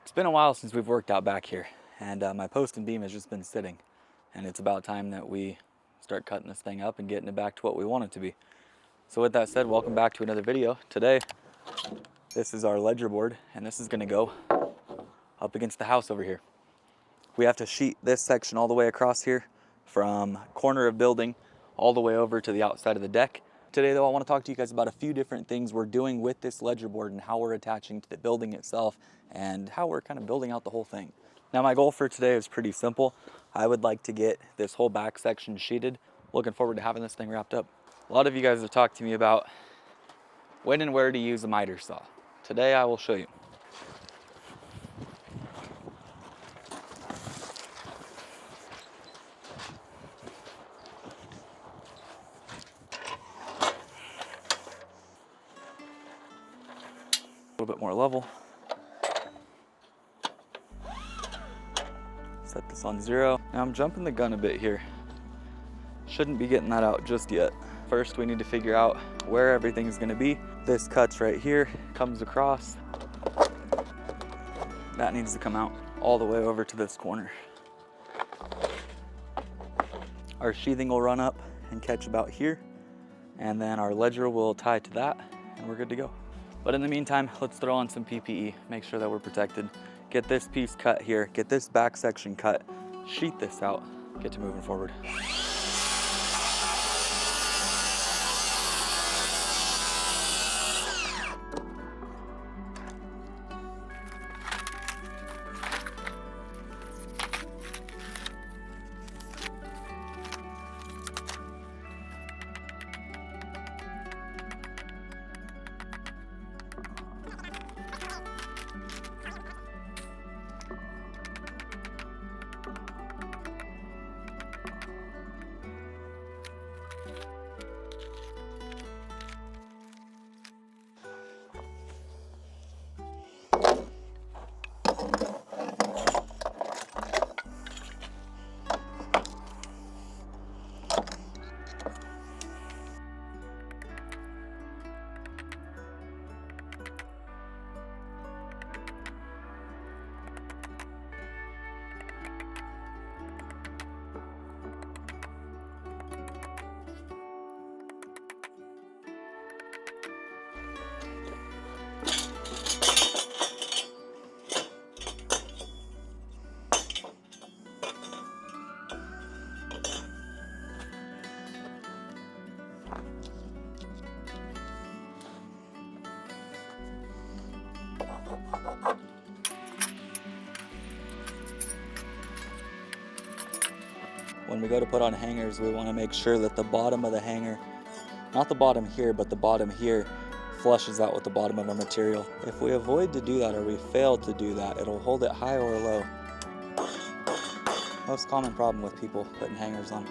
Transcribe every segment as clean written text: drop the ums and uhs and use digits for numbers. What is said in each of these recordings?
It's been a while since we've worked out back here, and my post and beam has just been sitting, and it's about time that we start cutting this thing up and getting it back to what we want it to be. So with that said, welcome back to another video. Today, this is our ledger board, and this is gonna go up against the house over here. We have to sheet this section all the way across here from corner of building all the way over to the outside of the deck. Today though, I want to talk to you guys about a few different things we're doing with this ledger board and how we're attaching to the building itself and how we're kind of building out the whole thing. Now my goal for today is pretty simple. I would like to get this whole back section sheeted. Looking forward to having this thing wrapped up. A lot of you guys have talked to me about when and where to use a miter saw. Today I will show you. A little bit more level. Set this on 0. Now I'm jumping the gun a bit here. Shouldn't be getting that out just yet. First we need to figure out where everything's gonna be. This cuts right here, comes across. That needs to come out all the way over to this corner. Our sheathing will run up and catch about here, and then our ledger will tie to that, and we're good to go. But in the meantime, let's throw on some PPE, make sure that we're protected. Get this piece cut here, get this back section cut, sheet this out, get to moving forward. When we go to put on hangers, we want to make sure that the bottom of the hanger, not the bottom here, but the bottom here, flushes out with the bottom of our material. If we avoid to do that or we fail to do that, it'll hold it high or low. Most common problem with people putting hangers on.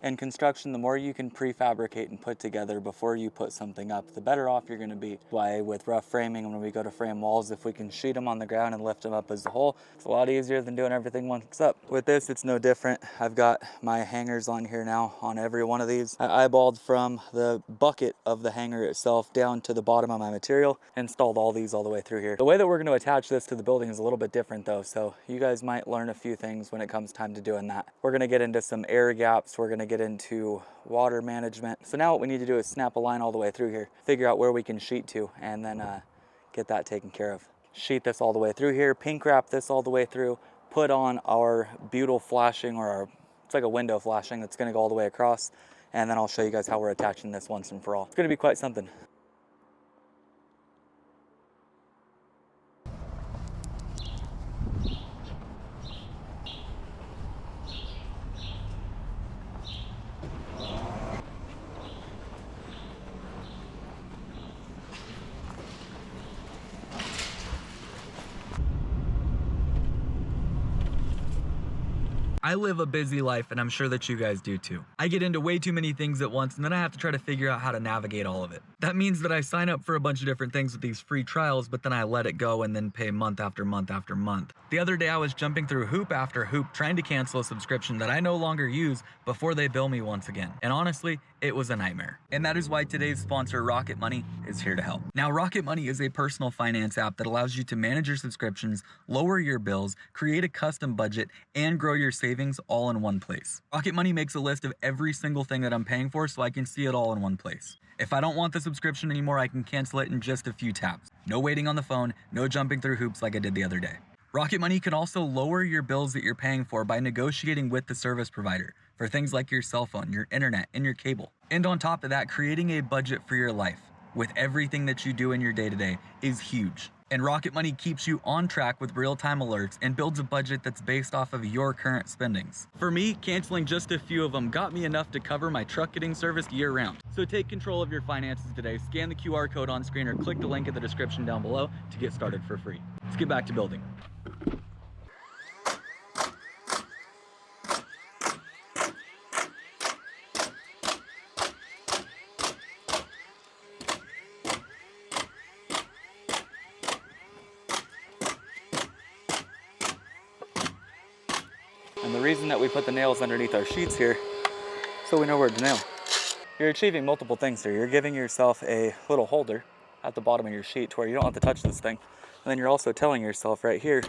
In construction, the more you can prefabricate and put together before you put something up, the better off you're gonna be. Why with rough framing, when we go to frame walls, if we can sheet them on the ground and lift them up as a whole, it's a lot easier than doing everything once up. With this, it's no different. I've got my hangers on here now on every one of these. I eyeballed from the bucket of the hanger itself down to the bottom of my material, installed all these all the way through here. The way that we're gonna attach this to the building is a little bit different though, so you guys might learn a few things when it comes time to doing that. We're gonna get into some air gaps, we're gonna get get into water management. So now what we need to do is snap a line all the way through here, figure out where we can sheet to, and then get that taken care of. Sheet this all the way through here, pink wrap this all the way through, put on our butyl flashing, or it's like a window flashing that's gonna go all the way across, and then I'll show you guys how we're attaching this once and for all. It's gonna be quite something. I live a busy life, and I'm sure that you guys do too. I get into way too many things at once, and then I have to try to figure out how to navigate all of it. That means that I sign up for a bunch of different things with these free trials, but then I let it go and then pay month after month after month. The other day I was jumping through hoop after hoop trying to cancel a subscription that I no longer use before they bill me once again. And honestly, it was a nightmare. And that is why today's sponsor, Rocket Money, is here to help. Now, Rocket Money is a personal finance app that allows you to manage your subscriptions, lower your bills, create a custom budget, and grow your savings all in one place. Rocket Money makes a list of every single thing that I'm paying for so I can see it all in one place. If I don't want the subscription anymore, I can cancel it in just a few taps. No waiting on the phone, no jumping through hoops like I did the other day. Rocket Money can also lower your bills that you're paying for by negotiating with the service provider for things like your cell phone, your internet, and your cable. And on top of that, creating a budget for your life with everything that you do in your day-to-day is huge. And Rocket Money keeps you on track with real-time alerts and builds a budget that's based off of your current spendings. For me, canceling just a few of them got me enough to cover my truck getting serviced year-round. So take control of your finances today, scan the QR code on screen, or click the link in the description down below to get started for free. Let's get back to building. And the reason that we put the nails underneath our sheets here, so we know where to nail. You're achieving multiple things here. You're giving yourself a little holder at the bottom of your sheet to where you don't have to touch this thing. And then you're also telling yourself right here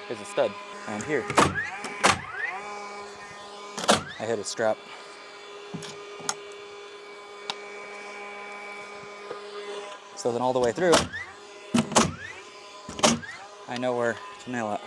is a stud. And here, I hit a strap. So then all the way through, I know where to nail it.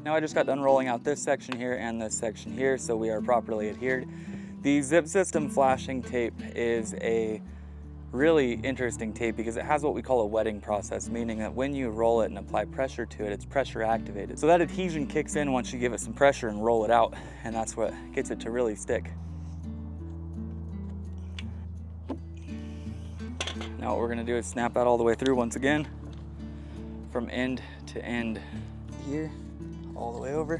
Now I just got done rolling out this section here and this section here, so we are properly adhered. The zip system flashing tape is a really interesting tape because it has what we call a wetting process, meaning that when you roll it and apply pressure to it, it's pressure activated. So that adhesion kicks in once you give it some pressure and roll it out, and that's what gets it to really stick. Now what we're gonna do is snap that all the way through once again, from end to end here, all the way over.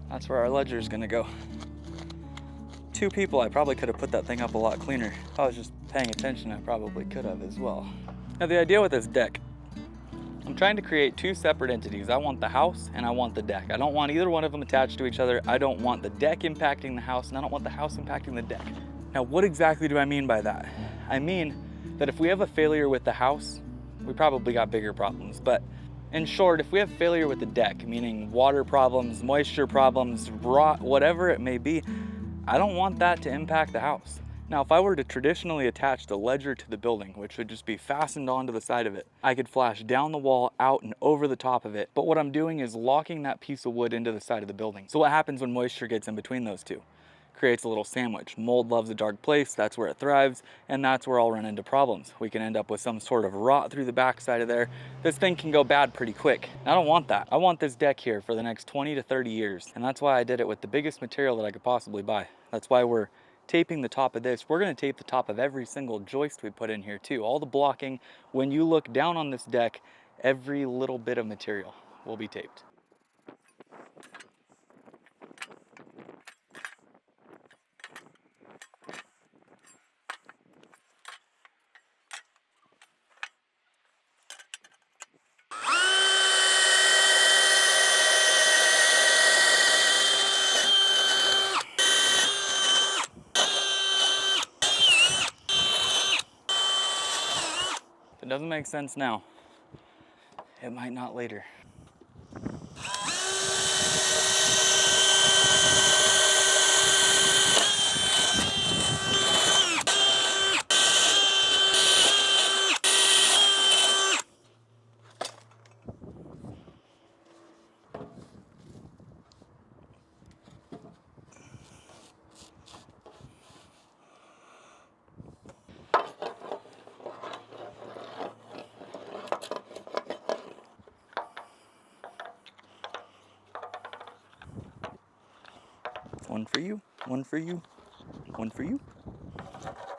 That's where our ledger is gonna go. 2 people, I probably could have put that thing up a lot cleaner. If I was just paying attention, I probably could have as well. Now the idea with this deck, I'm trying to create 2 separate entities. I want the house and I want the deck. I don't want either one of them attached to each other. I don't want the deck impacting the house, and I don't want the house impacting the deck. Now, what exactly do I mean by that? I mean that if we have a failure with the house, we probably got bigger problems. But in short, if we have failure with the deck, meaning water problems, moisture problems, rot, whatever it may be, I don't want that to impact the house. Now, if I were to traditionally attach the ledger to the building, which would just be fastened onto the side of it, I could flash down the wall, out, and over the top of it. But what I'm doing is locking that piece of wood into the side of the building. So what happens when moisture gets in between those two? Creates a little sandwich. Mold loves a dark place, that's where it thrives, and that's where I'll run into problems. We can end up with some sort of rot through the backside of there. This thing can go bad pretty quick. I don't want that. I want this deck here for the next 20 to 30 years, and that's why I did it with the biggest material that I could possibly buy. That's why we're taping the top of this. We're going to tape the top of every single joist we put in here too. All the blocking, when you look down on this deck, every little bit of material will be taped. If it doesn't make sense now, it might not later. One for you, one for you, one for you,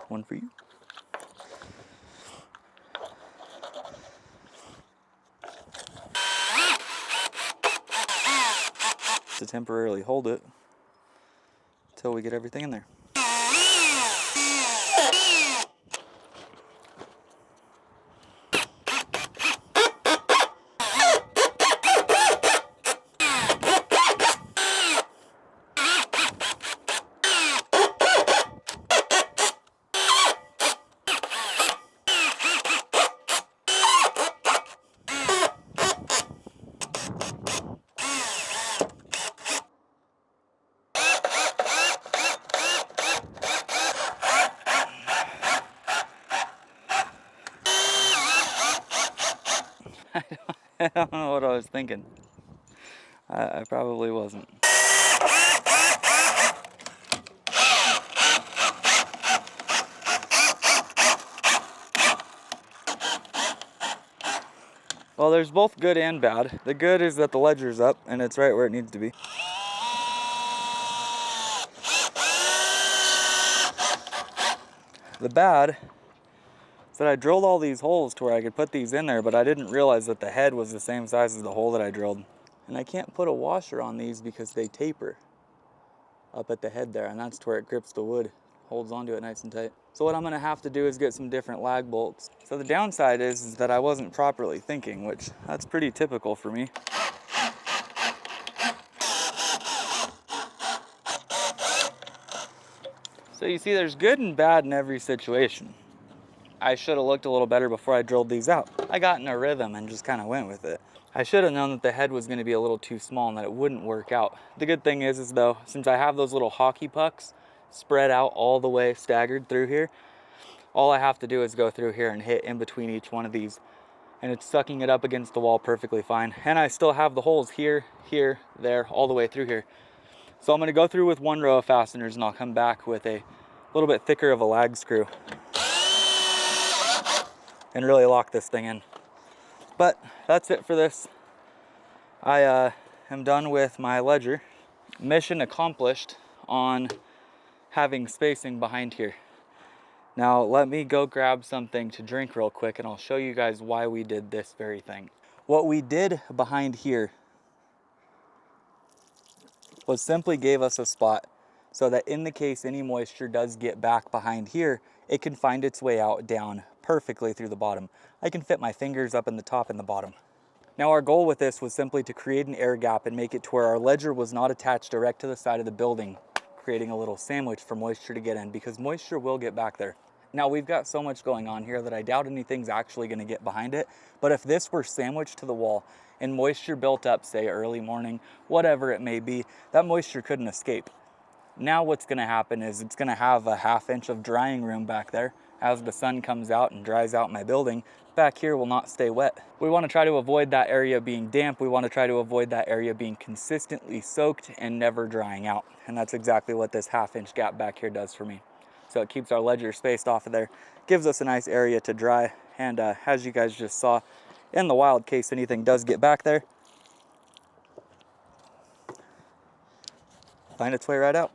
one for you. To temporarily hold it until we get everything in there. I don't know what I was thinking. I probably wasn't. Well, there's both good and bad. The good is that the ledger's up and it's right where it needs to be. The bad is that I drilled all these holes to where I could put these in there, but I didn't realize that the head was the same size as the hole that I drilled. And I can't put a washer on these because they taper up at the head there, and that's to where it grips the wood, holds onto it nice and tight. So what I'm gonna have to do is get some different lag bolts. So the downside is that I wasn't properly thinking, which that's pretty typical for me. So you see, there's good and bad in every situation. I should have looked a little better before I drilled these out. I got in a rhythm and just kind of went with it. I should have known that the head was going to be a little too small and that it wouldn't work out. The good thing is though, since I have those little hockey pucks spread out all the way staggered through here, all I have to do is go through here and hit in between each one of these, and it's sucking it up against the wall perfectly fine. And I still have the holes here, here, there, all the way through here. So I'm going to go through with one row of fasteners and I'll come back with a little bit thicker of a lag screw and really lock this thing in. But that's it for this. I am done with my ledger. Mission accomplished on having spacing behind here. Now let me go grab something to drink real quick and I'll show you guys why we did this very thing. What we did behind here was simply gave us a spot so that in the case any moisture does get back behind here, it can find its way out down perfectly through the bottom. I can fit my fingers up in the top and the bottom. Now our goal with this was simply to create an air gap and make it to where our ledger was not attached direct to the side of the building, creating a little sandwich for moisture to get in, because moisture will get back there. Now we've got so much going on here that I doubt anything's actually going to get behind it, but if this were sandwiched to the wall and moisture built up, say early morning, whatever it may be, that moisture couldn't escape. Now what's gonna happen is it's gonna have a 1/2 inch of drying room back there. As the sun comes out and dries out my building, back here will not stay wet. We wanna try to avoid that area being damp. We wanna try to avoid that area being consistently soaked and never drying out. And that's exactly what this 1/2 inch gap back here does for me. So it keeps our ledger spaced off of there, gives us a nice area to dry. And as you guys just saw, in the wild case anything does get back there, find its way right out.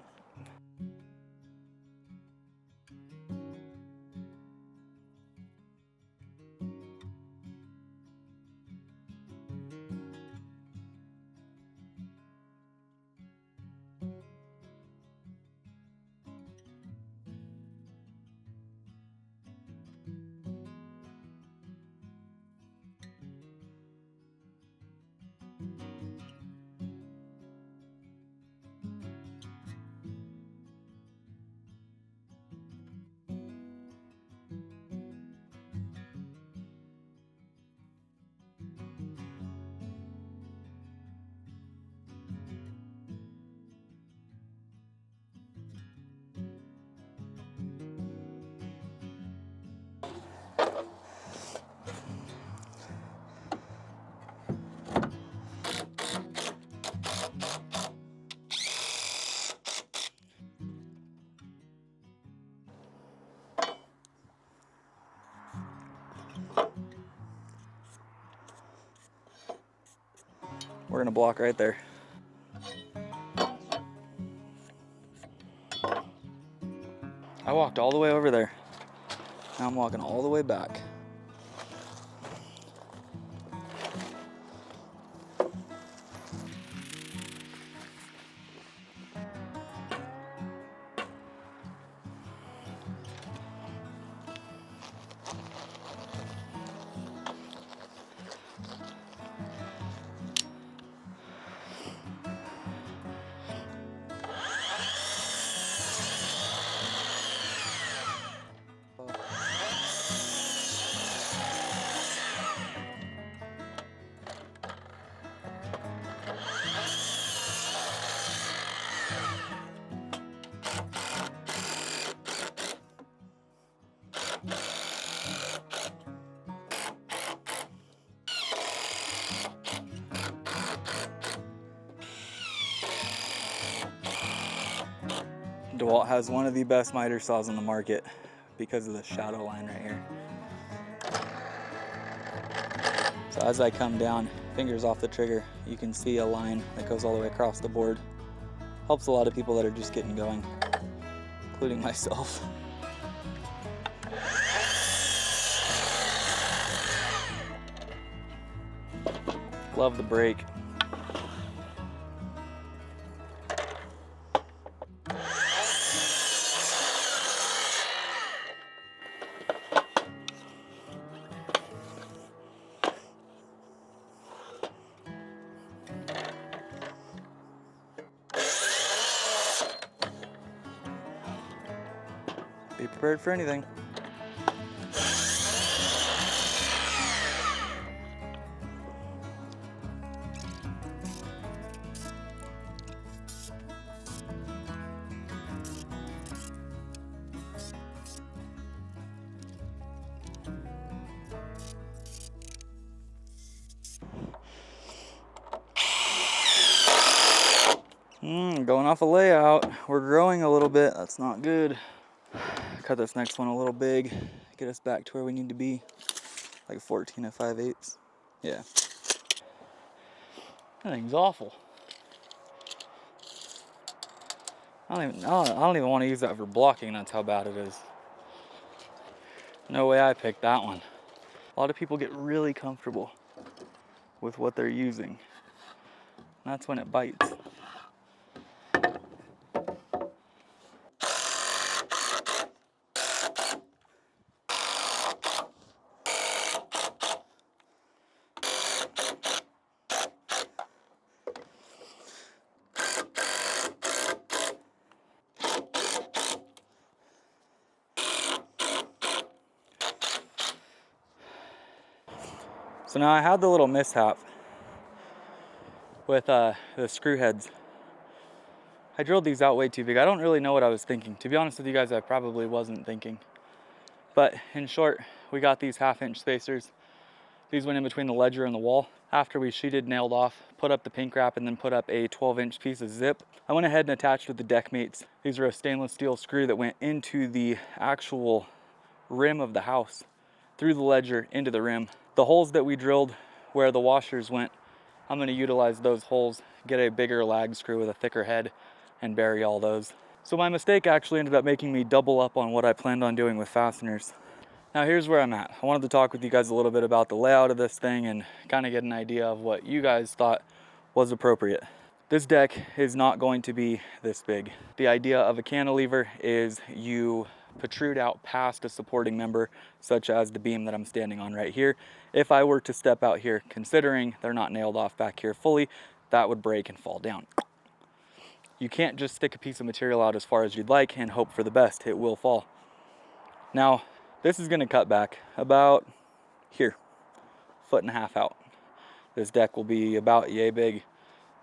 We're gonna block right there. I walked all the way over there. Now I'm walking all the way back. DeWalt has one of the best miter saws on the market because of the shadow line right here. So as I come down, fingers off the trigger, you can see a line that goes all the way across the board. Helps a lot of people that are just getting going, including myself. Love the brake. Be prepared for anything. Going off a layout. We're growing a little bit. That's not good. Cut this next one a little big. Get us back to where we need to be. Like 14 5/8. Yeah. That thing's awful. I don't even want to use that for blocking. That's how bad it is. No way I picked that one. A lot of people get really comfortable with what they're using. That's when it bites. So now I had the little mishap with the screw heads. I drilled these out way too big. I don't really know what I was thinking. To be honest with you guys, I probably wasn't thinking. But in short, we got these 1/2-inch spacers. These went in between the ledger and the wall. After we sheeted, nailed off, put up the pink wrap, and then put up a 12-inch piece of zip, I went ahead and attached with the deck mates. These are a stainless steel screw that went into the actual rim of the house, through the ledger into the rim. The holes that we drilled where the washers went, I'm going to utilize those holes, get a bigger lag screw with a thicker head, and bury all those. So my mistake actually ended up making me double up on what I planned on doing with fasteners. Now here's where I'm at. I wanted to talk with you guys a little bit about the layout of this thing and kind of get an idea of what you guys thought was appropriate. This deck is not going to be this big. The idea of a cantilever is you protrude out past a supporting member, such as the beam that I'm standing on right here. If I were to step out here, considering they're not nailed off back here fully, that would break and fall down. You can't just stick a piece of material out as far as you'd like and hope for the best. It will fall. Now, this is going to cut back about here, 1.5 feet out. This deck will be about yay big.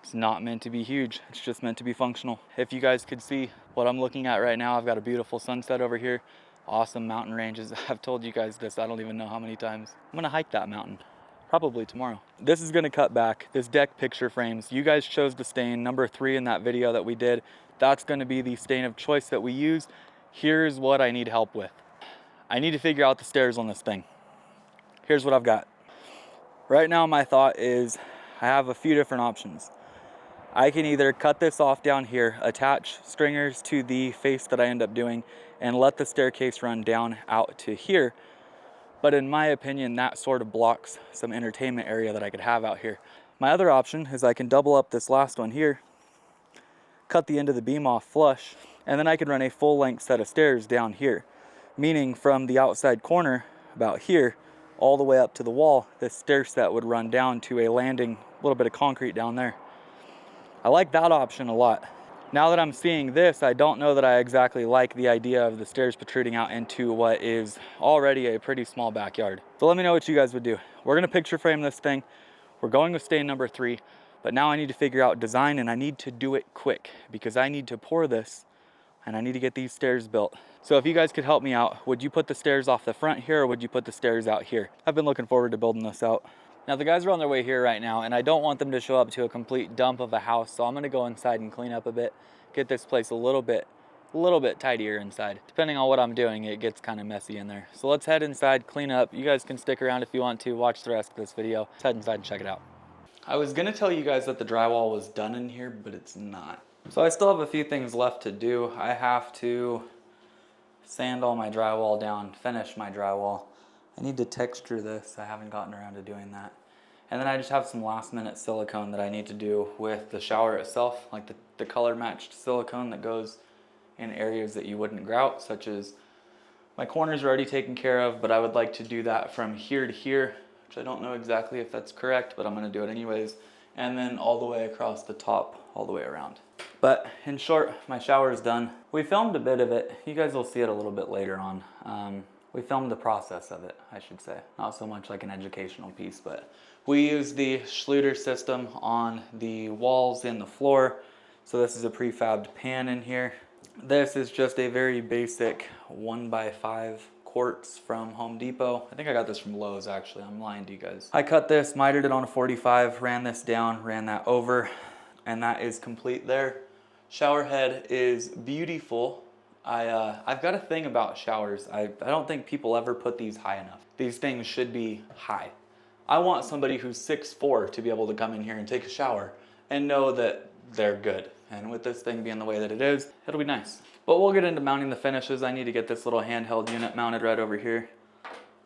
It's not meant to be huge. It's just meant to be functional. If you guys could see what I'm looking at right now, I've got a beautiful sunset over here. Awesome mountain ranges. I've told you guys this, I don't even know how many times. I'm going to hike that mountain. Probably tomorrow. This is going to cut back. This deck picture frames, you guys chose the stain number 3 in that video that we did. That's going to be the stain of choice that we use. Here's what I need help with. I need to figure out the stairs on this thing. Here's what I've got. Right now my thought is I have a few different options. I can either cut this off down here, attach stringers to the face that I end up doing, and let the staircase run down out to here. But in my opinion, that sort of blocks some entertainment area that I could have out here. My other option is I can double up this last one here, cut the end of the beam off flush, and then I can run a full length set of stairs down here. Meaning from the outside corner, about here, all the way up to the wall, this stair set would run down to a landing, a little bit of concrete down there. I like that option a lot. Now that I'm seeing this, I don't know that I exactly like the idea of the stairs protruding out into what is already a pretty small backyard. So let me know what you guys would do. We're gonna picture frame this thing. We're going with stain number 3, but now I need to figure out design, and I need to do it quick because I need to pour this and I need to get these stairs built. So if you guys could help me out, would you put the stairs off the front here or would you put the stairs out here? I've been looking forward to building this out. Now the guys are on their way here right now, and I don't want them to show up to a complete dump of a house, so I'm gonna go inside and clean up a bit, get this place a little bit tidier inside. Depending on what I'm doing, it gets kind of messy in there. So let's head inside, clean up. You guys can stick around if you want to, watch the rest of this video. Let's head inside and check it out. I was gonna tell you guys that the drywall was done in here, but it's not. So I still have a few things left to do. I have to sand all my drywall down, finish my drywall. I need to texture this. I haven't gotten around to doing that. And then I just have some last minute silicone that I need to do with the shower itself, like the color matched silicone that goes in areas that you wouldn't grout, such as my corners are already taken care of, but I would like to do that from here to here, which I don't know exactly if that's correct, but I'm gonna do it anyways. And then all the way across the top, all the way around. But in short, my shower is done. We filmed a bit of it. You guys will see it a little bit later on. We filmed the process of it, I should say. Not so much like an educational piece, but we use the Schluter system on the walls and the floor. So this is a prefabbed pan in here. This is just a very basic 1x5 quartz from Home Depot. I think I got this from Lowe's actually, I'm lying to you guys. I cut this, mitered it on a 45, ran this down, ran that over, and that is complete there. Shower head is beautiful. I've got a thing about showers. I don't think people ever put these high enough. These things should be high. I want somebody who's 6'4" to be able to come in here and take a shower and know that they're good. And with this thing being the way that it is, it'll be nice. But we'll get into mounting the finishes. I need to get this little handheld unit mounted right over here,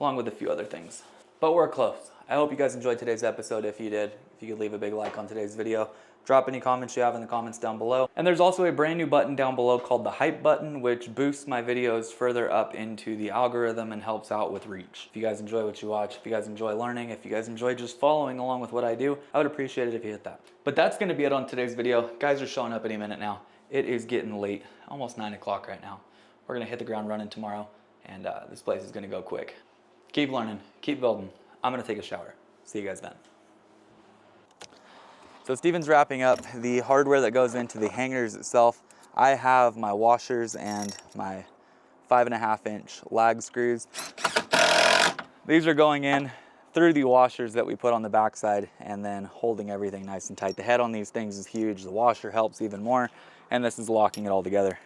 along with a few other things. But we're close. I hope you guys enjoyed today's episode. If you did, if you could leave a big like on today's video. Drop any comments you have in the comments down below. And there's also a brand new button down below called the hype button, which boosts my videos further up into the algorithm and helps out with reach. If you guys enjoy what you watch, if you guys enjoy learning, if you guys enjoy just following along with what I do, I would appreciate it if you hit that. But that's gonna be it on today's video. Guys are showing up any minute now. It is getting late, almost 9 o'clock right now. We're gonna hit the ground running tomorrow, and this place is gonna go quick. Keep learning, keep building. I'm gonna take a shower. See you guys then. So Steven's wrapping up the hardware that goes into the hangers itself. I have my washers and my 5.5-inch lag screws. These are going in through the washers that we put on the backside and then holding everything nice and tight. The head on these things is huge. The washer helps even more, and this is locking it all together.